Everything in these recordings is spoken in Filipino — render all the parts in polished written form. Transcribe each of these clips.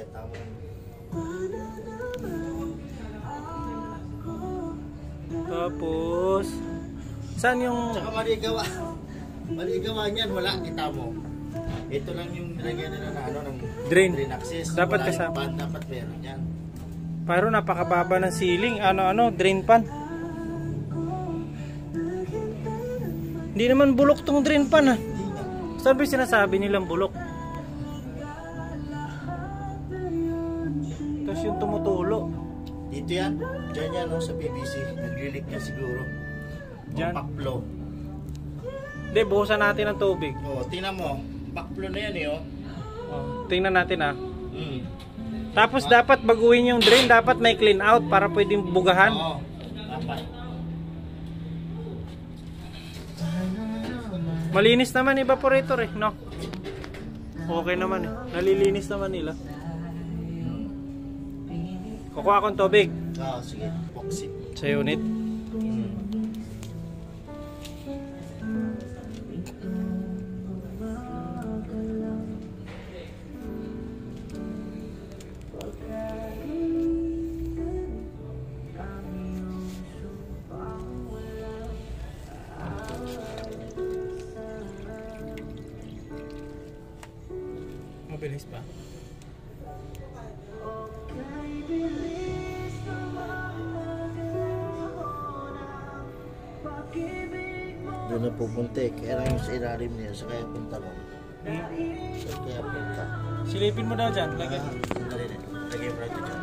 pakita mo. Tapos saan yung... Tsaka maligawa niyan, wala, kita mo. Ito lang yung nilagyan nila na ano, ng Drain access. dapat wala kasama. Pan, dapat meron yan. Pero napakababa ng ceiling. Drain pan. Hindi naman bulok tong drain pan, ha. Sabi sinasabi nilang bulok. Tapos yung tumutulo. Dito yan. Diyan yan, no, sa PVC. Nag-relic yan siguro. Diyan. Backflow. Hindi, buhusan natin ng tubig. Tingnan mo. Backflow na yan, Tingnan natin, ha. Mm. Tapos dapat baguhin yung drain. Dapat may clean out para pwedeng bugahan. Oo. Dapat. Malinis naman evaporator, no? Okay naman, eh. Nalilinis naman nila. Kukuha akong tubig. Sige. Epoxy. Sa unit. Mabilis pa. Doon na pupunta eh. Kaya lang yung sa ilalim niya. Sa kaya punta lang. Sa kaya punta. Silipin mo daw dyan. Lagay. Sandali na. Lagay mo natin dyan.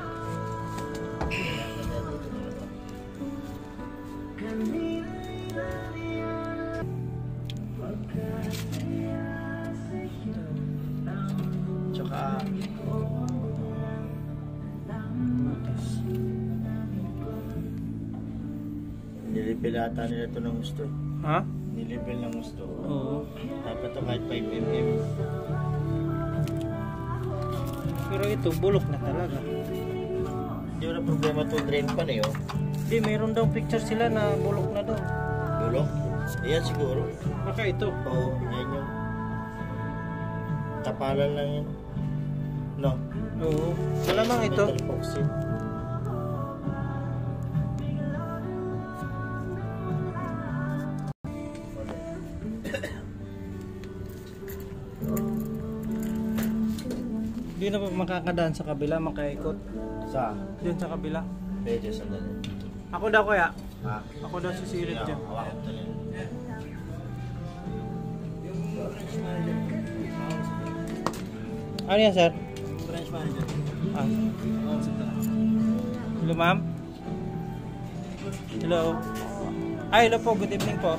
Tsaka nilipil ata nila ito ng gusto. Ha? Nilipil ng gusto. Oo. Dapat ito kahit 5 mm. Pero ito, bulok na talaga. Hindi wala problema ito. Drain pan eh, oh. Hindi, mayroon daw picture sila na bulok na daw. Bulok? Ayan siguro. Baka ito. Oo, yan yung tapalan lang yun. No? Oo. Malamang ito. Metal epoxy. Hindi na pa makakadaan sa kabila, makaikot. Sa? Diyan sa kabila. Pwede, sandali. Ako daw kaya. Ha? Ako daw sisilip dyan. Hawakan ito nila. Ano yan, sir? Branch manager. Hello, ma'am. Hello. Ay, hello po. Good evening po.